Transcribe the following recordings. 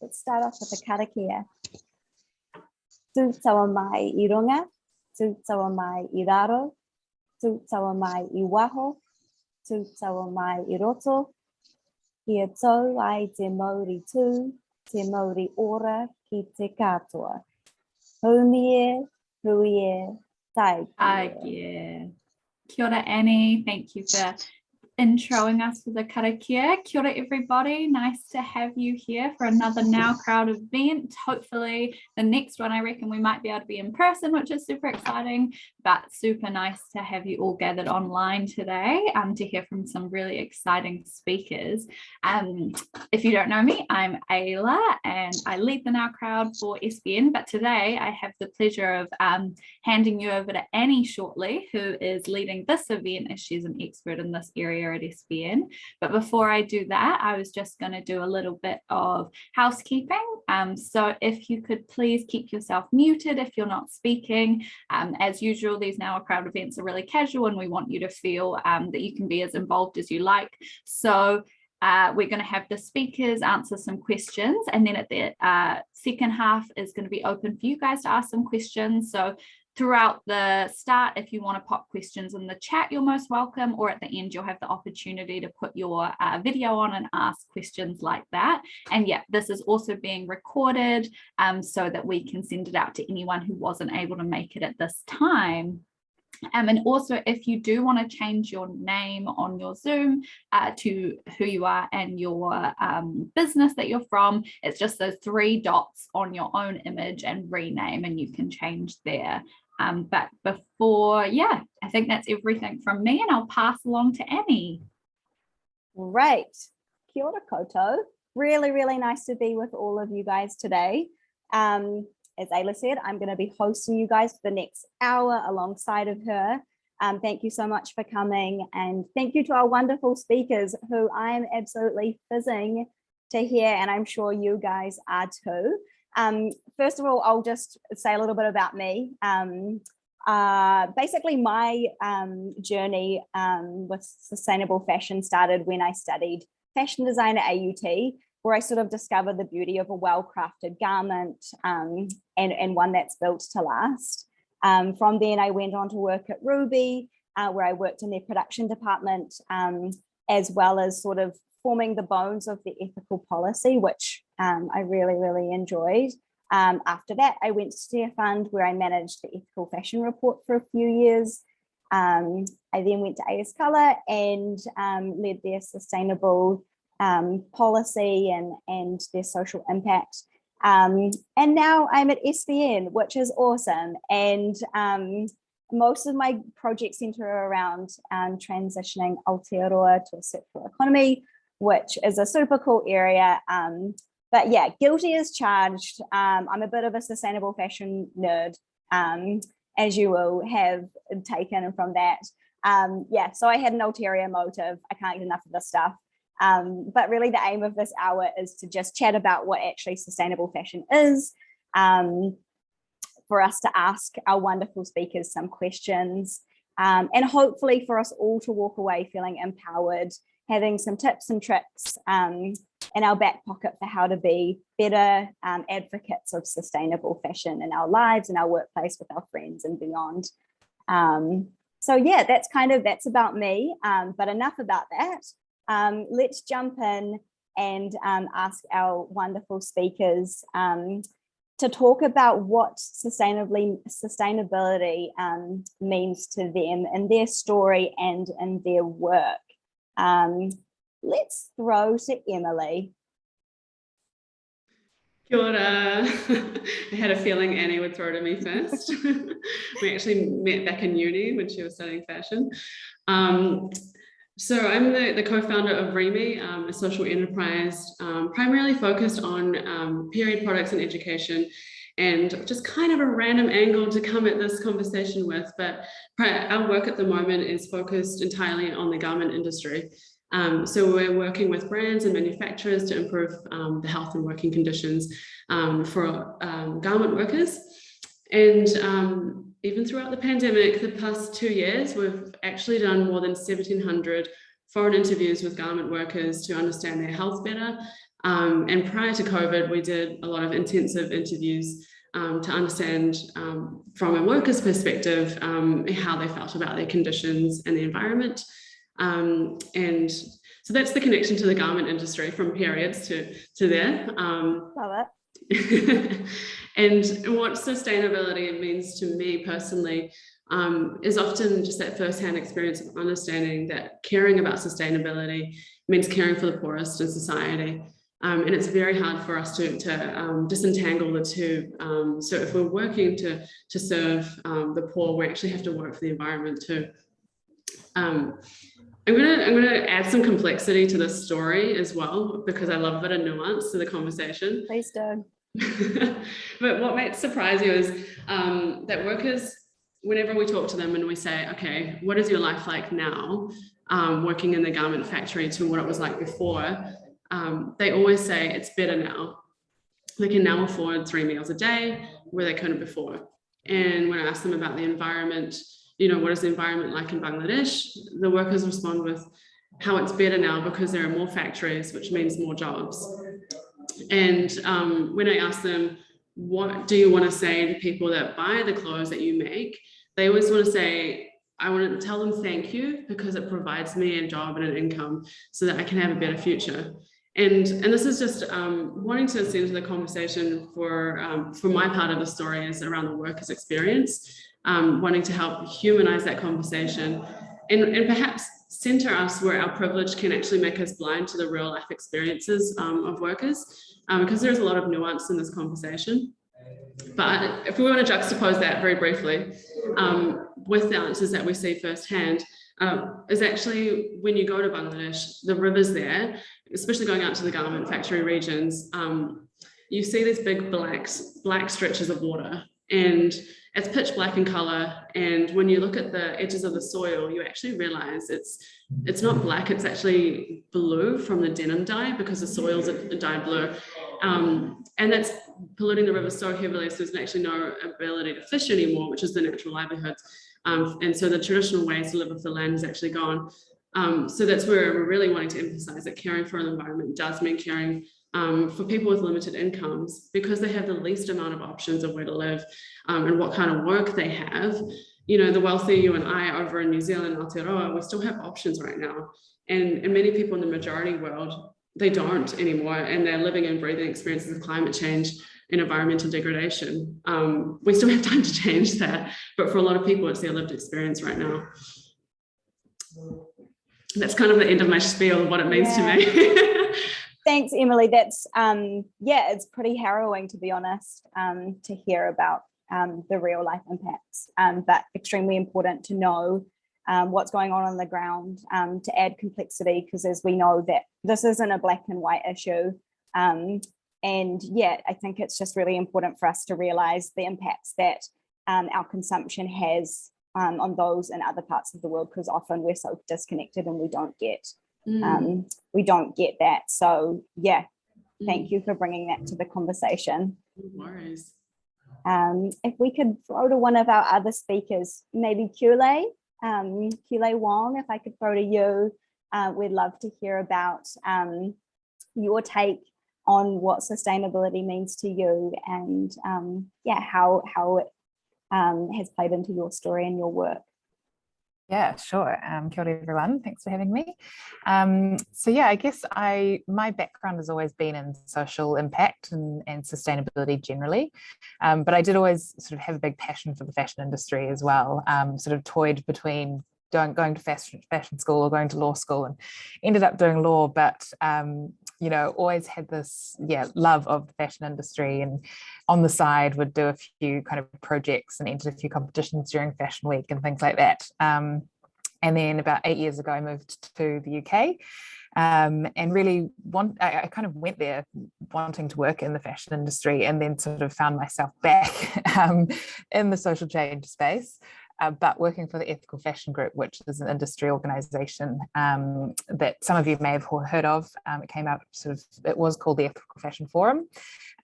let's start off with the karakia. Tu tawa mai I runga, tu tawa mai I raro, tu tawa mai I waho, tu tawa mai I roto. Kia tau ai te mauri tū, te mauri ora ki te katoa. Haumie, huie, taiki. Kia ora, Annie. Thank you for introing us to the karakia. Kia ora, everybody. Nice to have you here for another Now Crowd event. Hopefully the next one, I reckon we might be able to be in person, which is super exciting, but super nice to have you all gathered online today to hear from some really exciting speakers. If you don't know me, I'm Ayla and I lead the Now Crowd for SBN, but today I have the pleasure of handing you over to Annie shortly, who is leading this event as she's an expert in this area at SBN. But before I do that, I was just going to do a little bit of housekeeping. So if you could please keep yourself muted if you're not speaking. As usual, these Now Crowd events are really casual and we want you to feel that you can be as involved as you like. So we're going to have the speakers answer some questions, and then at the second half is going to be open for you guys to ask some questions. So throughout the start, if you want to pop questions in the chat, you're most welcome, or at the end, you'll have the opportunity to put your video on and ask questions like that. And yeah, this is also being recorded so that we can send it out to anyone who wasn't able to make it at this time. And also, if you do want to change your name on your Zoom to who you are and your business that you're from, it's just those 3 dots on your own image and rename, and you can change there. But before, yeah, I think that's everything from me, and I'll pass along to Annie. Great. Kia ora koutou. Really, really nice to be with all of you guys today. As Ayla said, I'm going to be hosting you guys for the next hour alongside of her. Thank you so much for coming, and thank you to our wonderful speakers who I'm absolutely fizzing to hear, and I'm sure you guys are too. First of all, I'll just say a little bit about me. Basically, my journey with sustainable fashion started when I studied fashion design at AUT, where I sort of discovered the beauty of a well-crafted garment and one that's built to last. From then, I went on to work at Ruby, where I worked in their production department, as well as sort of forming the bones of the ethical policy, which I really, really enjoyed. After that, I went to Steer Fund, where I managed the ethical fashion report for a few years. I then went to AS Colour and led their sustainable policy and their social impact. And now I'm at SBN, which is awesome. And most of my projects center around transitioning Aotearoa to a circular economy, which is a super cool area. But yeah, guilty as charged. I'm a bit of a sustainable fashion nerd, as you will have taken from that. Yeah, so I had an ulterior motive. I can't get enough of this stuff. But really the aim of this hour is to just chat about what actually sustainable fashion is, for us to ask our wonderful speakers some questions, and hopefully for us all to walk away feeling empowered, having some tips and tricks in our back pocket for how to be better advocates of sustainable fashion in our lives, in our workplace, with our friends and beyond. So yeah, that's about me, but enough about that. Let's jump in and ask our wonderful speakers to talk about what sustainability means to them in their story and in their work. Let's throw to Emily. Kia ora. I had a feeling Annie would throw to me first. We actually met back in uni when she was studying fashion. So I'm the co-founder of REME, a social enterprise primarily focused on period products and education, and just kind of a random angle to come at this conversation with, but our work at the moment is focused entirely on the garment industry. So we're working with brands and manufacturers to improve the health and working conditions for garment workers. And even throughout the pandemic, the past 2 years, we've actually done more than 1,700 foreign interviews with garment workers to understand their health better, And prior to COVID, we did a lot of intensive interviews to understand from a worker's perspective how they felt about their conditions and the environment. And so that's the connection to the garment industry from periods to there. Love it. And what sustainability means to me personally is often just that first-hand experience of understanding that caring about sustainability means caring for the poorest in society. And it's very hard for us to disentangle the two. So if we're working to serve the poor, we actually have to work for the environment too. I'm gonna add some complexity to this story as well, because I love a bit of nuance to the conversation. Please do. But what might surprise you is that workers, whenever we talk to them and we say, okay, what is your life like now, working in the garment factory to what it was like before, they always say it's better now. They can now afford 3 meals a day where they couldn't before. And when I ask them about the environment, what is the environment like in Bangladesh? The workers respond with how it's better now because there are more factories, which means more jobs. And when I ask them, what do you want to say to people that buy the clothes that you make? They always want to say, I want to tell them thank you because it provides me a job and an income so that I can have a better future. And this is just wanting to center the conversation for my part of the story is around the workers' experience, wanting to help humanize that conversation and perhaps center us where our privilege can actually make us blind to the real life experiences of workers, because there's a lot of nuance in this conversation. But if we want to juxtapose that very briefly with the answers that we see firsthand, is actually when you go to Bangladesh, the rivers there, especially going out to the garment factory regions, you see these big black stretches of water, and it's pitch black in color. And when you look at the edges of the soil, you actually realize it's not black, it's actually blue from the denim dye because the soils are dyed blue. And that's polluting the river so heavily, so there's actually no ability to fish anymore, which is the natural livelihoods. And so the traditional ways to live off the land is actually gone. So that's where we're really wanting to emphasize that caring for the environment does mean caring for people with limited incomes, because they have the least amount of options of where to live and what kind of work they have. The wealthy, you and I over in New Zealand, Aotearoa, we still have options right now. And many people in the majority world, they don't anymore, and they're living and breathing experiences of climate change and environmental degradation. We still have time to change that, but for a lot of people, it's their lived experience right now. That's kind of the end of my spiel of what it means to me. Thanks, Emily. That's it's pretty harrowing, to be honest, to hear about the real life impacts, but extremely important to know what's going on the ground, to add complexity, because as we know that this isn't a black and white issue. And yeah, I think it's just really important for us to realize the impacts that our consumption has on those in other parts of the world, because often we're so disconnected and we don't get that. So yeah, thank you for bringing that to the conversation. No worries. If we could throw to one of our other speakers, maybe Kule Wong, if I could throw to you, we'd love to hear about your take on what sustainability means to you, and how it has played into your story and your work. Yeah, sure. Kia ora everyone, thanks for having me. So yeah, I guess my background has always been in social impact and sustainability generally, but I did always sort of have a big passion for the fashion industry as well, sort of toyed between going to fashion school or going to law school, and ended up doing law, but always had this love of the fashion industry, and on the side would do a few kind of projects and entered a few competitions during Fashion Week and things like that. And then about 8 years ago I moved to the UK, and really I kind of went there wanting to work in the fashion industry, and then sort of found myself back in the social change space. But working for the Ethical Fashion Group, which is an industry organisation that some of you may have heard of. It came out it was called the Ethical Fashion Forum.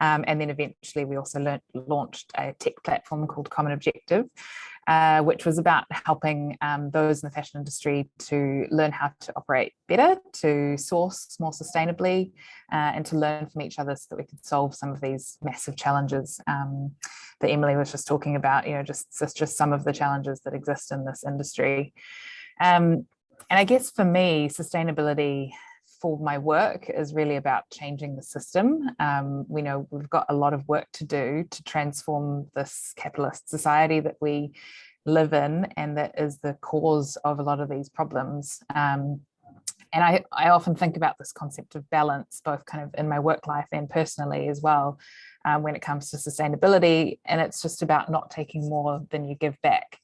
And then eventually we also launched a tech platform called Common Objective. which was about helping those in the fashion industry to learn how to operate better, to source more sustainably, and to learn from each other so that we could solve some of these massive challenges that Emily was just talking about, just some of the challenges that exist in this industry. And I guess for me, sustainability for my work is really about changing the system. We know we've got a lot of work to do to transform this capitalist society that we live in, and that is the cause of a lot of these problems. And I often think about this concept of balance, both kind of in my work life and personally as well, when it comes to sustainability. And it's just about not taking more than you give back.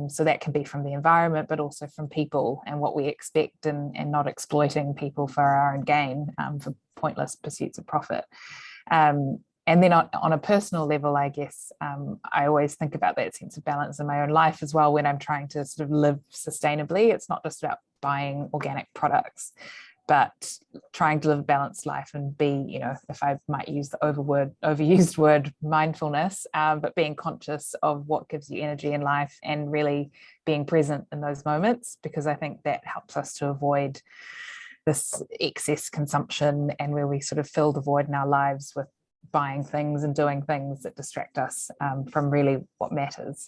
So that can be from the environment, but also from people and what we expect, and not exploiting people for our own gain, for pointless pursuits of profit. And then on a personal level, I guess, I always think about that sense of balance in my own life as well when I'm trying to sort of live sustainably. It's not just about buying organic products, but trying to live a balanced life and be, if I might use the overused word mindfulness, but being conscious of what gives you energy in life and really being present in those moments, because I think that helps us to avoid this excess consumption, and where we sort of fill the void in our lives with buying things and doing things that distract us from really what matters.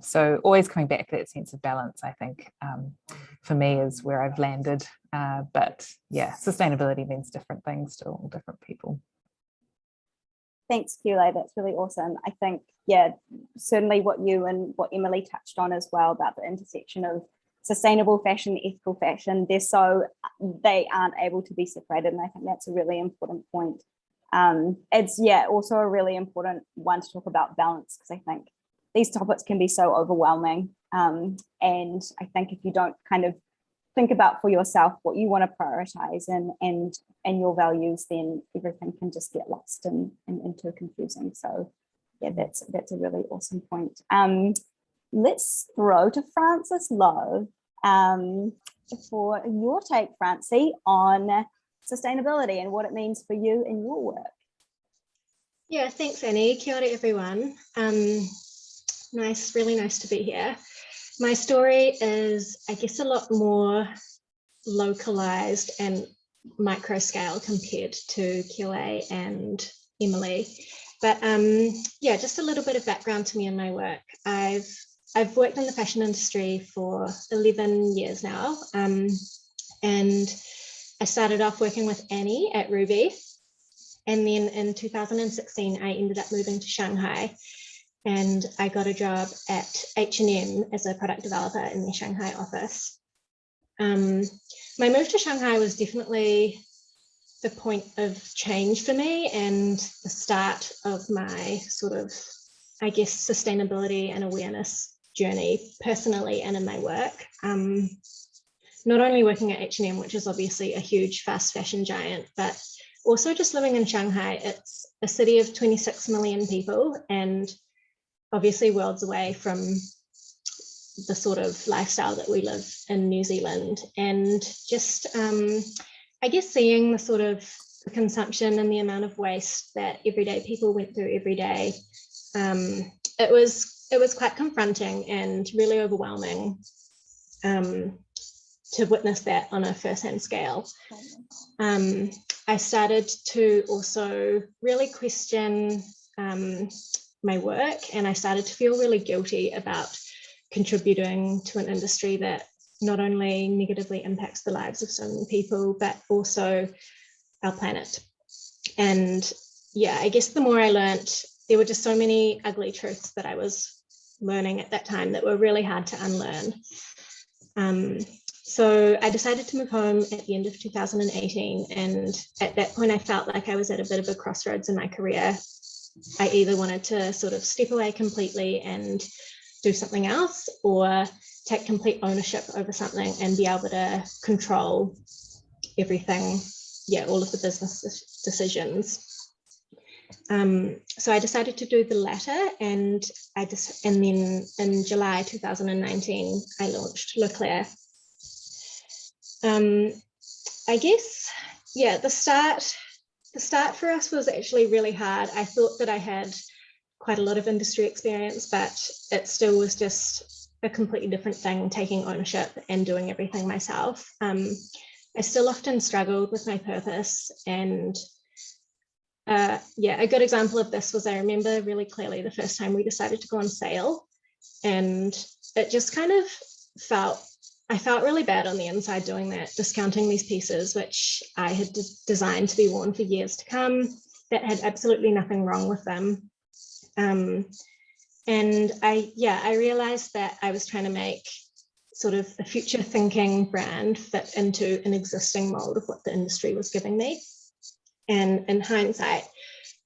So always coming back to that sense of balance, I think, for me, is where I've landed. But yeah, sustainability means different things to all different people. Thanks, Kule. That's really awesome. I think, certainly what you and what Emily touched on as well about the intersection of sustainable fashion, ethical fashion, they aren't able to be separated. And I think that's a really important point. It's also a really important one to talk about balance, because I think these topics can be so overwhelming. And I think if you don't kind of think about for yourself what you want to prioritize and your values, then everything can just get lost and too confusing. So that's a really awesome point. Let's throw to Frances Lowe for your take, Francie, on sustainability and what it means for you in your work. Yeah, thanks, Annie. Kia ora, everyone. Really nice to be here. My story is, I guess, a lot more localized and micro scale compared to Kile and Emily. But just a little bit of background to me and my work. I've worked in the fashion industry for 11 years now, and I started off working with Annie at Ruby, and then in 2016 I ended up moving to Shanghai, and I got a job at H&M as a product developer in their Shanghai office. My move to Shanghai was definitely the point of change for me and the start of my sort of, I guess, sustainability and awareness journey personally and in my work. Not only working at H&M, which is obviously a huge fast fashion giant, but also just living in Shanghai. It's a city of 26 million people, and obviously worlds away from the sort of lifestyle that we live in New Zealand. And just, I guess, seeing the sort of consumption and the amount of waste that everyday people went through every day, it was quite confronting and really overwhelming to witness that on a first-hand scale. I started to also really question my work, and I started to feel really guilty about contributing to an industry that not only negatively impacts the lives of so many people, but also our planet. And I guess the more I learned, there were just so many ugly truths that I was learning at that time that were really hard to unlearn. So I decided to move home at the end of 2018. And at that point, I felt like I was at a bit of a crossroads in my career. I either wanted to sort of step away completely and do something else, or take complete ownership over something and be able to control everything, all of the business decisions. So I decided to do the latter, and then in July 2019, I launched Leclerc. I guess, the start for us was actually really hard. I thought that I had quite a lot of industry experience, but it still was just a completely different thing, taking ownership and doing everything myself. I still often struggled with my purpose, and a good example of this was, I remember really clearly the first time we decided to go on sale, and it just kind of I felt really bad on the inside doing that, discounting these pieces which I had designed to be worn for years to come, that had absolutely nothing wrong with them. And I realized that I was trying to make sort of a future thinking brand fit into an existing mold of what the industry was giving me. And in hindsight,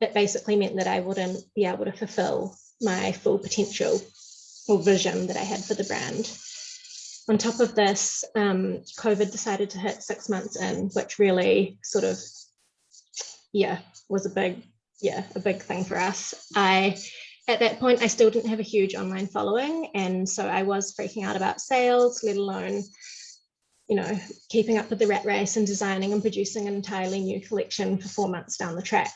it basically meant that I wouldn't be able to fulfill my full potential or vision that I had for the brand. On top of this, COVID decided to hit 6 months in, which really sort of, was a big thing for us. At that point, I still didn't have a huge online following, and so I was freaking out about sales, let alone, keeping up with the rat race and designing and producing an entirely new collection for 4 months down the track.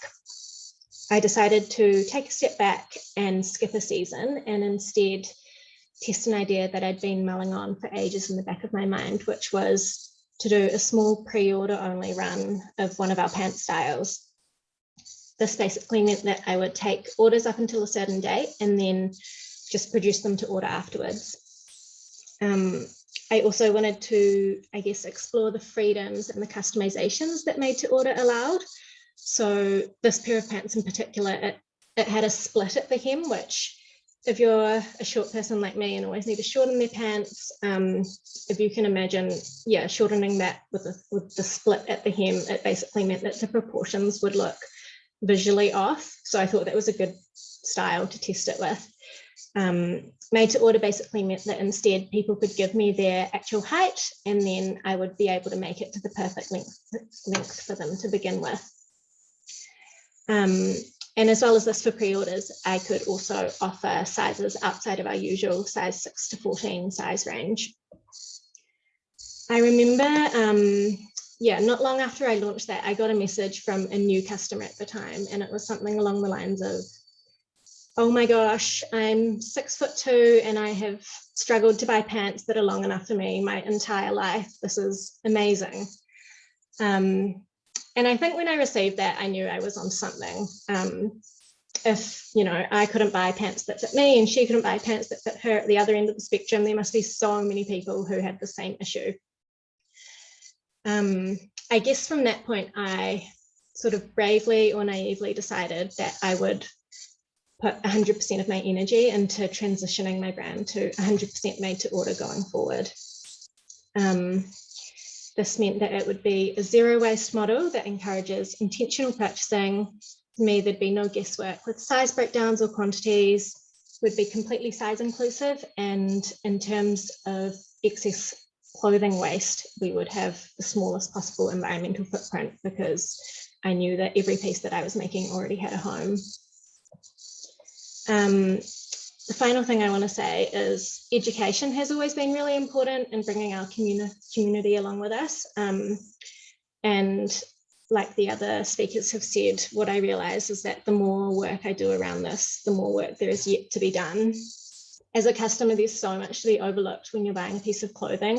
I decided to take a step back and skip a season, and instead test an idea that I'd been mulling on for ages in the back of my mind, which was to do a small pre-order only run of one of our pant styles. This basically meant that I would take orders up until a certain date and then just produce them to order afterwards. I also wanted to, explore the freedoms and the customizations that made to order allowed. So this pair of pants in particular, it had a split at the hem, which, if you're a short person like me and always need to shorten their pants, if you can imagine, shortening that with the split at the hem, it basically meant that the proportions would look visually off. So I thought that was a good style to test it with. Made to order basically meant that instead people could give me their actual height, and then I would be able to make it to the perfect length for them to begin with. And as well as this, for pre-orders, I could also offer sizes outside of our usual size 6 to 14 size range. I remember, not long after I launched that, I got a message from a new customer at the time, and it was something along the lines of, "Oh my gosh, I'm 6'2" and I have struggled to buy pants that are long enough for me my entire life. This is amazing." And I think when I received that, I knew I was on something. If, I couldn't buy pants that fit me and she couldn't buy pants that fit her at the other end of the spectrum, there must be so many people who had the same issue. I guess from that point, I sort of bravely or naively decided that I would put 100% of my energy into transitioning my brand to 100% made to order going forward. This meant that it would be a zero waste model that encourages intentional purchasing. For me, there'd be no guesswork with size breakdowns or quantities. Would be completely size inclusive, and in terms of excess clothing waste, we would have the smallest possible environmental footprint, because I knew that every piece that I was making already had a home. The final thing I want to say is education has always been really important in bringing our community along with us. And like the other speakers have said, what I realize is that the more work I do around this, the more work there is yet to be done. As a customer, there's so much to be overlooked when you're buying a piece of clothing.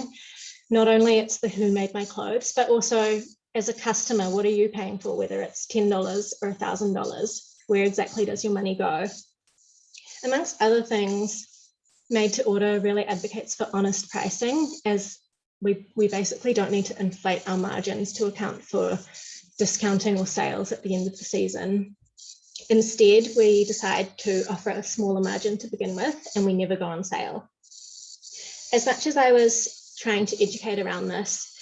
Not only it's the who made my clothes, but also as a customer, what are you paying for, whether it's $10 or $1,000? Where exactly does your money go? Amongst other things, Made to Order really advocates for honest pricing, as we basically don't need to inflate our margins to account for discounting or sales at the end of the season. Instead, we decide to offer a smaller margin to begin with, and we never go on sale. As much as I was trying to educate around this,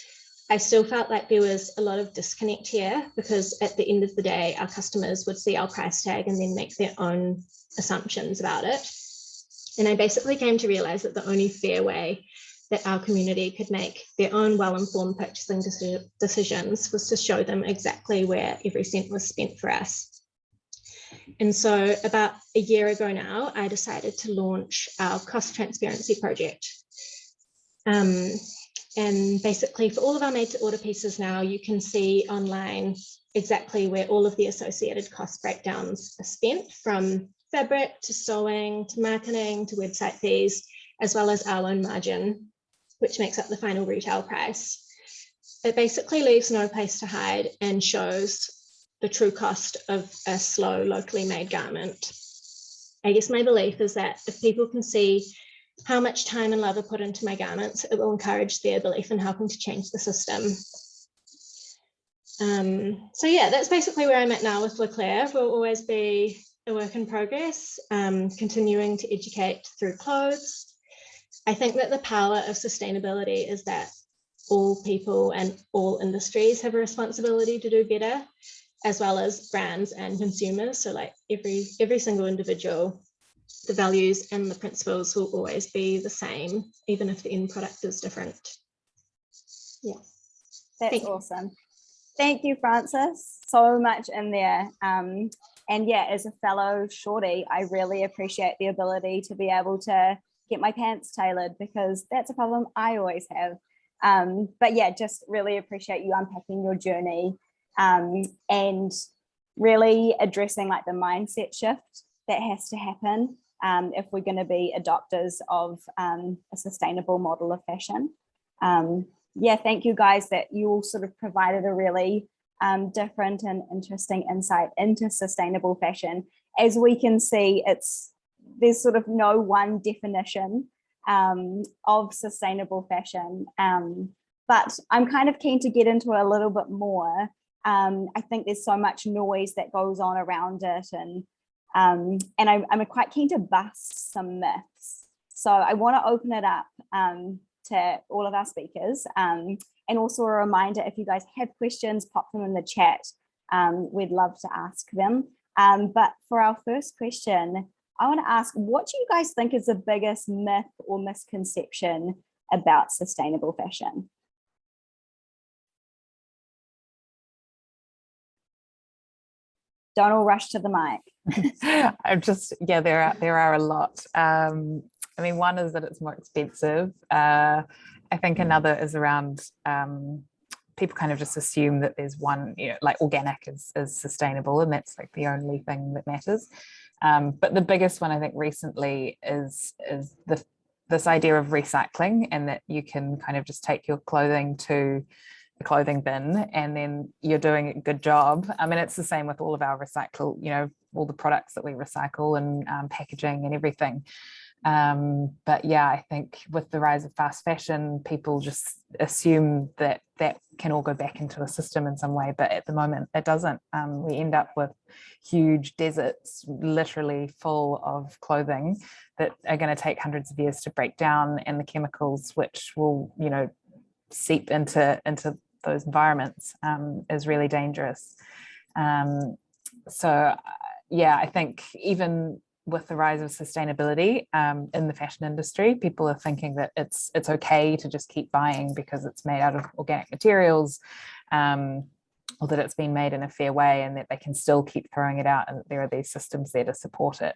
I still felt like there was a lot of disconnect here, because at the end of the day, our customers would see our price tag and then make their own assumptions about it. And I basically came to realize that the only fair way that our community could make their own well-informed purchasing decisions was to show them exactly where every cent was spent for us. And so about a year ago now, I decided to launch our cost transparency project. And basically for all of our made to order pieces now, you can see online exactly where all of the associated cost breakdowns are spent, from fabric to sewing to marketing to website fees, as well as our own margin, which makes up the final retail price. It basically leaves no place to hide and shows the true cost of a slow, locally made garment. I guess my belief is that if people can see how much time and love are put into my garments, it will encourage their belief in helping to change the system. So yeah, that's basically where I'm at now with Leclerc. We'll always be a work in progress, continuing to educate through clothes. I think that the power of sustainability is that all people and all industries have a responsibility to do better, as well as brands and consumers. So like every single individual, the values and the principles will always be the same, even if the end product is different. Yeah. That's awesome. Thank you, Frances. So much in there. And yeah, as a fellow shorty, I really appreciate the ability to be able to get my pants tailored, because that's a problem I always have. But yeah, just really appreciate you unpacking your journey and really addressing like the mindset shift that has to happen if we're going to be adopters of a sustainable model of fashion. Yeah, thank you guys that you all sort of provided a really different and interesting insight into sustainable fashion. As we can see, there's sort of no one definition of sustainable fashion, but I'm kind of keen to get into it a little bit more. I think there's so much noise that goes on around it, and I'm quite keen to bust some myths. So I want to open it up to all of our speakers, and also a reminder, if you guys have questions, pop them in the chat. We'd love to ask them. But for our first question, I want to ask, what do you guys think is the biggest myth or misconception about sustainable fashion? Don't all rush to the mic. Yeah, there are a lot. I mean, one is that it's more expensive. I think another is around people kind of just assume that there's one, like organic is sustainable, and that's like the only thing that matters. But the biggest one I think recently is this idea of recycling, and that you can kind of just take your clothing to the clothing bin and then you're doing a good job. I mean, it's the same with all of our all the products that we recycle and packaging and everything. But yeah, I think with the rise of fast fashion, people just assume that that can all go back into a system in some way, but at the moment it doesn't. We end up with huge deserts literally full of clothing that are going to take hundreds of years to break down, and the chemicals which will seep into those environments is really dangerous. So yeah, I think even with the rise of sustainability in the fashion industry, people are thinking that it's okay to just keep buying because it's made out of organic materials, or that it's been made in a fair way, and that they can still keep throwing it out, and there are these systems there to support it.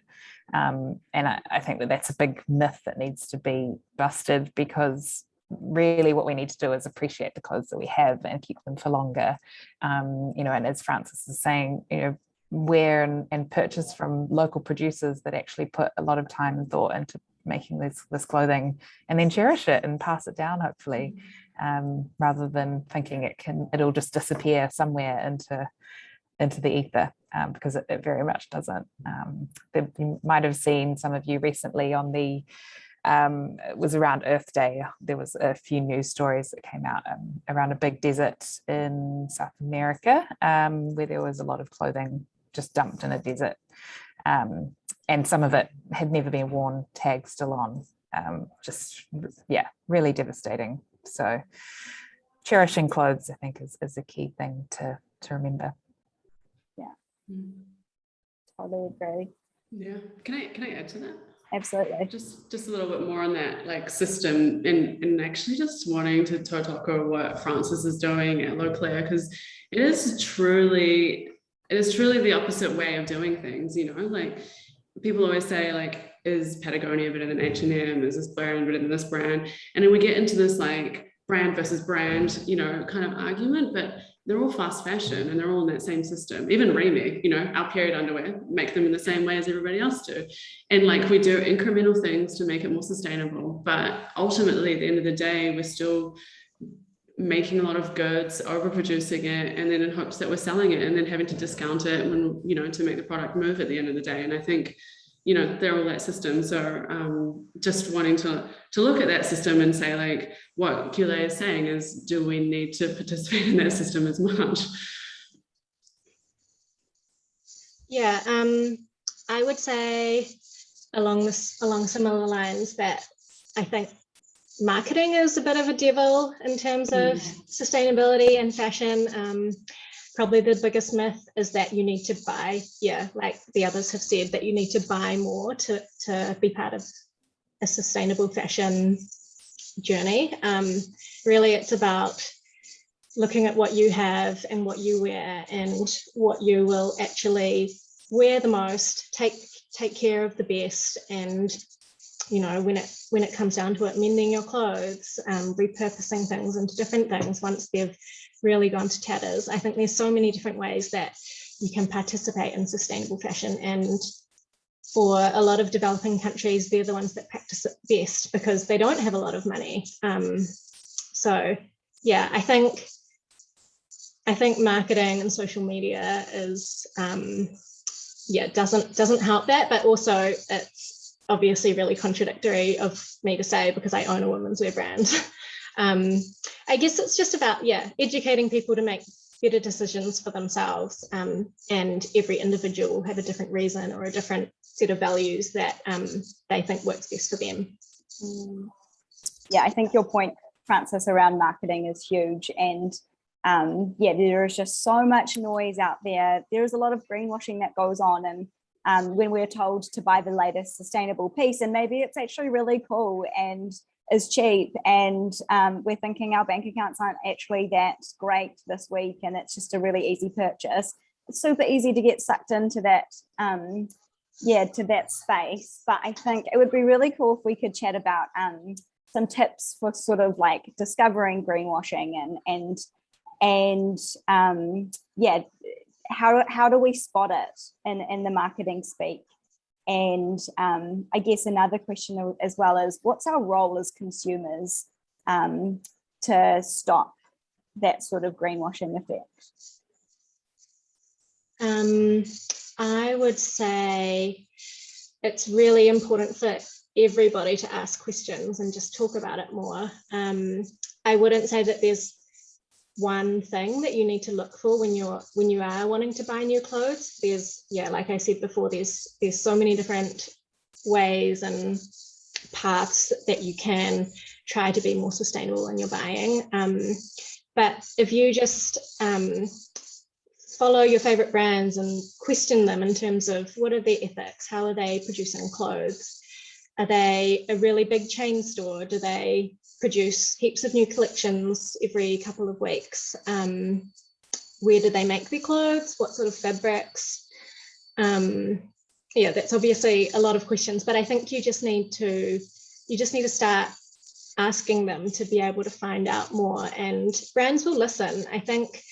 And I think that that's a big myth that needs to be busted, because really what we need to do is appreciate the clothes that we have and keep them for longer. And as Frances is saying, wear and purchase from local producers that actually put a lot of time and thought into making this clothing, and then cherish it and pass it down, hopefully, rather than thinking it'll just disappear somewhere into the ether, because it very much doesn't. You might have seen, some of you recently, on the it was around Earth Day, there was a few news stories that came out around a big desert in South America, where there was a lot of clothing just dumped in a desert, and some of it had never been worn, tags still on. Really devastating. So cherishing clothes, I think, is a key thing to remember. Yeah, totally agree. Yeah, can I add to that? Absolutely. Just a little bit more on that, like, system, and actually just wanting to toe taco what Frances is doing at Leclerc, because it is truly the opposite way of doing things. Like, people always say, like, is Patagonia better than H&M? Is this brand better than this brand? And then we get into this like brand versus brand, kind of argument. But they're all fast fashion and they're all in that same system. Even Remy, you know, our period underwear, make them in the same way as everybody else do. And like, we do incremental things to make it more sustainable, but ultimately at the end of the day, we're still making a lot of goods, overproducing it, and then in hopes that we're selling it and then having to discount it when, you know, to make the product move at the end of the day. And I think, you know, they're all that system. So just wanting to look at that system and say, like, what Kule is saying is, do we need to participate in that system as much? Yeah, I would say along similar lines that I think marketing is a bit of a devil in terms of sustainability and fashion. Probably the biggest myth is that you need to buy, like the others have said, that you need to buy more to be part of a sustainable fashion journey. Really, it's about looking at what you have and what you wear and what you will actually wear the most, take care of the best, and, you know, when it comes down to it, mending your clothes, repurposing things into different things once they've really gone to tatters. I think there's so many different ways that you can participate in sustainable fashion, and for a lot of developing countries, they're the ones that practice it best because they don't have a lot of money. So yeah, I think marketing and social media is doesn't help that, but also it's obviously really contradictory of me to say because I own a women's wear brand. I guess it's just about, educating people to make better decisions for themselves, and every individual will have a different reason or a different set of values that they think works best for them. Yeah, I think your point, Frances, around marketing is huge. And there is just so much noise out there. There's a lot of greenwashing that goes on. And when we're told to buy the latest sustainable piece, and maybe it's actually really cool and is cheap, and we're thinking our bank accounts aren't actually that great this week, and it's just a really easy purchase. It's super easy to get sucked into that, to that space. But I think it would be really cool if we could chat about some tips for sort of like discovering greenwashing and how do we spot it in the marketing speak? And I guess another question as well is, what's our role as consumers to stop that sort of greenwashing effect? I would say it's really important for everybody to ask questions and just talk about it more. I wouldn't say that there's one thing that you need to look for when you are wanting to buy new clothes. There's, like I said before, there's so many different ways and paths that you can try to be more sustainable in your buying. But if you just follow your favorite brands and question them in terms of what are their ethics, how are they producing clothes, are they a really big chain store, do they produce heaps of new collections every couple of weeks, where do they make their clothes, what sort of fabrics? That's obviously a lot of questions, but I think you just need to start asking them to be able to find out more, and brands will listen. I think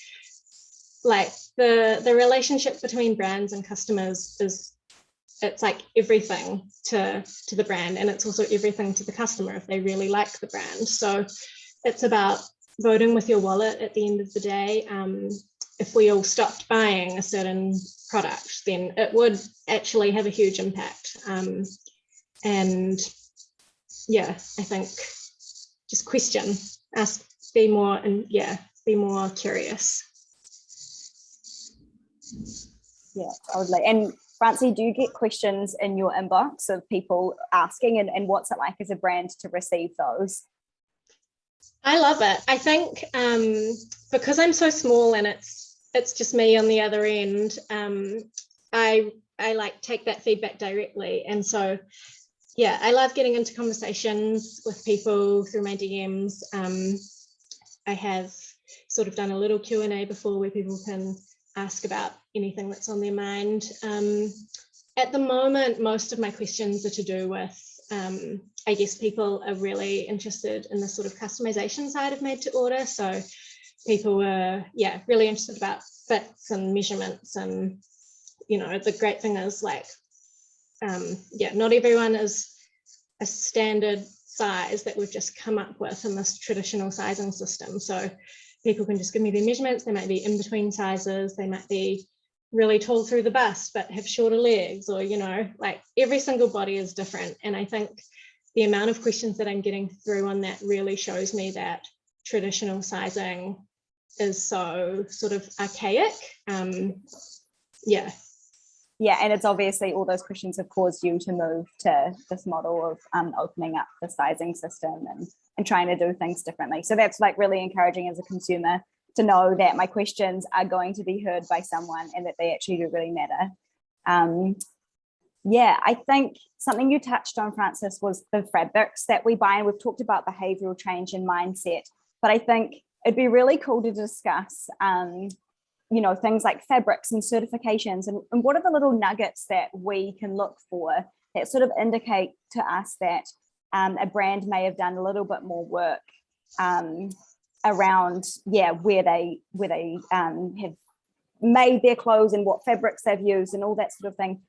like the relationship between brands and customers it's like everything to the brand, and it's also everything to the customer if they really like the brand. So it's about voting with your wallet at the end of the day. If we all stopped buying a certain product, then it would actually have a huge impact. And I think just question, ask, be more curious. Yeah, totally. And Francie, do you get questions in your inbox of people asking, and what's it like as a brand to receive those? I love it. I think because I'm so small and it's just me on the other end, I like take that feedback directly. And so, I love getting into conversations with people through my DMs. I have sort of done a little Q&A before where people can ask about anything that's on their mind. At the moment, most of my questions are to do with, I guess people are really interested in the sort of customization side of made to order. So people were, really interested about fits and measurements. And, the great thing is like, not everyone is a standard size that we've just come up with in this traditional sizing system. So people can just give me their measurements. They might be in between sizes. They might be really tall through the bust, but have shorter legs, or, like every single body is different. And I think the amount of questions that I'm getting through on that really shows me that traditional sizing is so sort of archaic. Yeah, and it's obviously all those questions have caused you to move to this model of opening up the sizing system and trying to do things differently. So that's like really encouraging as a consumer to know that my questions are going to be heard by someone and that they actually do really matter. I think something you touched on, Frances, was the fabrics that we buy, and we've talked about behavioral change and mindset, but I think it'd be really cool to discuss things like fabrics and certifications, and what are the little nuggets that we can look for that sort of indicate to us that a brand may have done a little bit more work around where they have made their clothes and what fabrics they've used and all that sort of thing,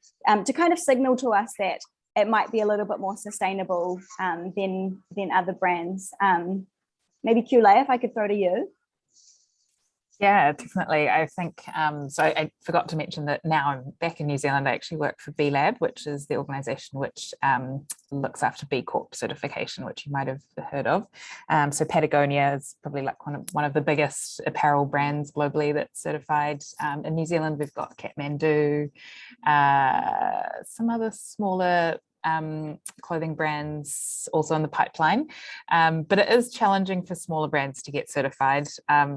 to kind of signal to us that it might be a little bit more sustainable than other brands. Maybe Kule, if I could throw to you. Yeah, definitely. I think, so I forgot to mention that now I'm back in New Zealand. I actually work for B Lab, which is the organisation which looks after B Corp certification, which you might have heard of. So Patagonia is probably like one of the biggest apparel brands globally that's certified. In New Zealand, we've got Kathmandu, some other smaller clothing brands also in the pipeline, but it is challenging for smaller brands to get certified.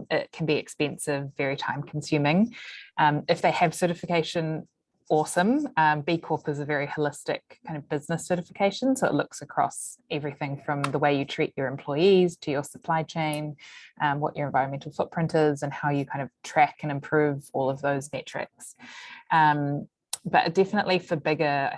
It can be expensive, very time consuming. If they have certification, awesome. B Corp is a very holistic kind of business certification, so it looks across everything from the way you treat your employees to your supply chain, what your environmental footprint is, and how you kind of track and improve all of those metrics. But definitely for bigger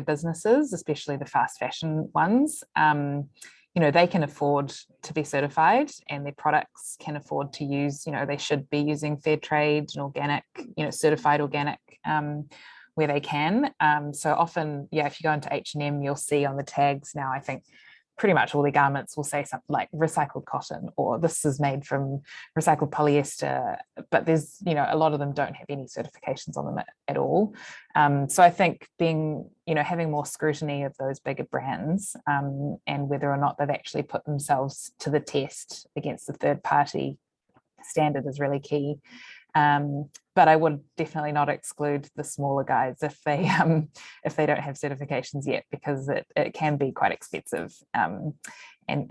businesses, especially the fast fashion ones, they can afford to be certified, and their products can afford to use, they should be using fair trade and organic, certified organic where they can. So often, if you go into H&M, you'll see on the tags now, I think pretty much all the garments will say something like recycled cotton, or this is made from recycled polyester, but there's, a lot of them don't have any certifications on them at all. So I think having more scrutiny of those bigger brands, and whether or not they've actually put themselves to the test against the third party standard is really key. But I would definitely not exclude the smaller guys if they don't have certifications yet, because it can be quite expensive and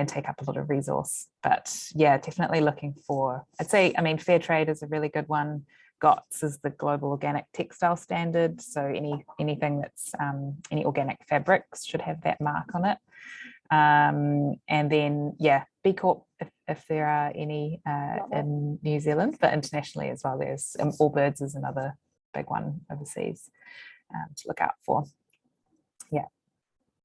take up a lot of resource. But definitely looking for, I'd say, fair trade is a really good one. GOTS is the Global Organic Textile Standard, so anything that's any organic fabrics should have that mark on it. And then B Corp if there are any in New Zealand, but internationally as well. There's Allbirds is another big one overseas to look out for.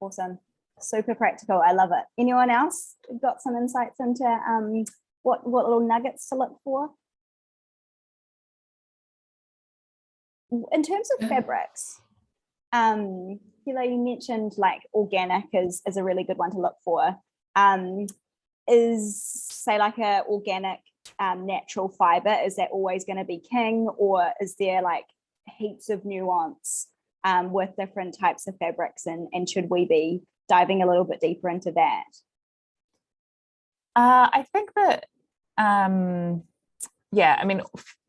Awesome, super practical. I love it. Anyone else got some insights into what little nuggets to look for in terms of fabrics? You mentioned like organic is a really good one to look for. Is, say, like a organic natural fiber, is that always going to be king, or is there like heaps of nuance with different types of fabrics, and should we be diving a little bit deeper into that? I think that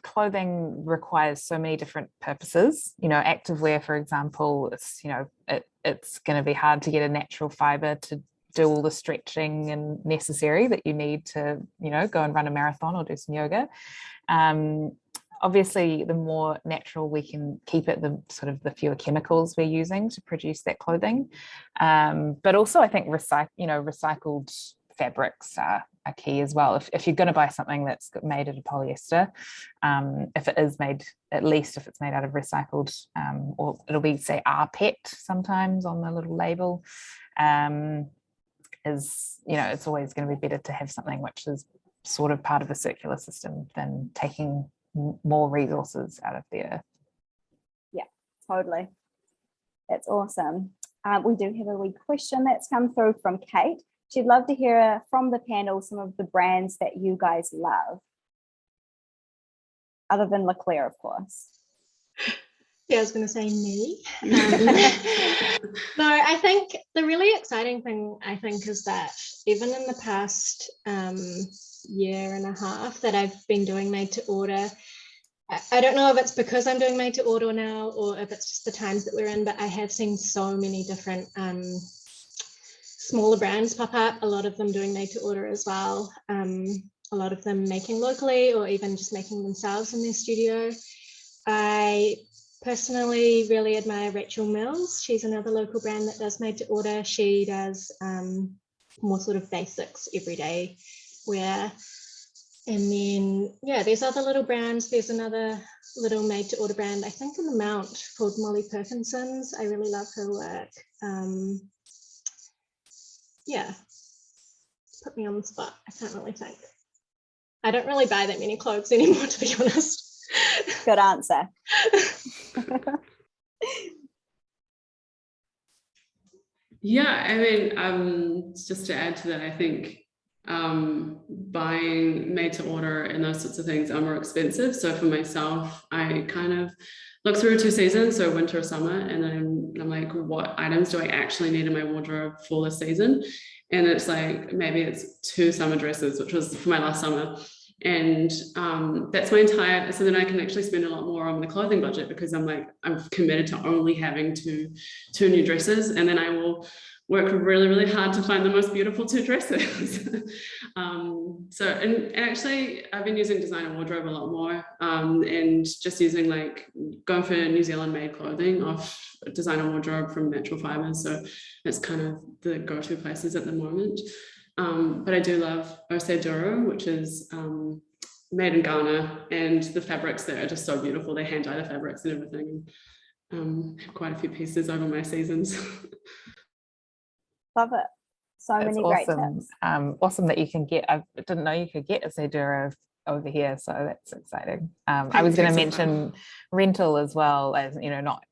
clothing requires so many different purposes. Activewear, for example, it's going to be hard to get a natural fiber to do all the stretching and necessary that you need to, go and run a marathon or do some yoga. Obviously, the more natural we can keep it, the fewer chemicals we're using to produce that clothing. But also, I think recycled fabrics are key as well. If you're going to buy something that's made out of polyester, if it's made out of recycled, or it'll be, say, rPET sometimes on the little label, it's always going to be better to have something which is sort of part of a circular system than taking more resources out of the earth. Yeah, totally. That's awesome. We do have a wee question that's come through from Kate. She'd love to hear from the panel some of the brands that you guys love, other than Leclerc, of course. Yeah, I was going to say me. No, I think the really exciting thing, is that even in the past year and a half that I've been doing made to order, I don't know if it's because I'm doing made to order now or if it's just the times that we're in, but I have seen so many different smaller brands pop up, a lot of them doing made to order as well, a lot of them making locally or even just making themselves in their studio. I personally really admire Rachel Mills. She's another local brand that does made to order. She does more sort of basics, everyday wear. And then, yeah, there's other little brands. There's another little made to order brand, I think in the Mount, called Molly Perkinson's. I really love her work. Yeah, put me on the spot. I can't really think. I don't really buy that many clothes anymore, to be honest. Good answer. Yeah, I mean, just to add to that, I think buying made to order and those sorts of things are more expensive. So for myself, I kind of look through 2 seasons, so winter or summer, and then I'm like, what items do I actually need in my wardrobe for this season? And it's like, maybe it's 2 summer dresses, which was for my last summer. And that's my entire, so then I can actually spend a lot more on the clothing budget, because I'm like, I'm committed to only having two new dresses, and then I will work really, really hard to find the most beautiful 2 dresses. And actually I've been using designer wardrobe a lot more, and just using, like, going for New Zealand made clothing off designer wardrobe from natural fibers. So that's kind of the go-to places at the moment. But I do love Ose Duro, which is made in Ghana, and the fabrics there are just so beautiful. They hand dye the fabrics and everything. Have quite a few pieces over my seasons. Love it. So It's many great awesome. tips. Awesome that you can get, I didn't know you could get a Duro over here, so that's exciting. I was going to mention rental as well, as not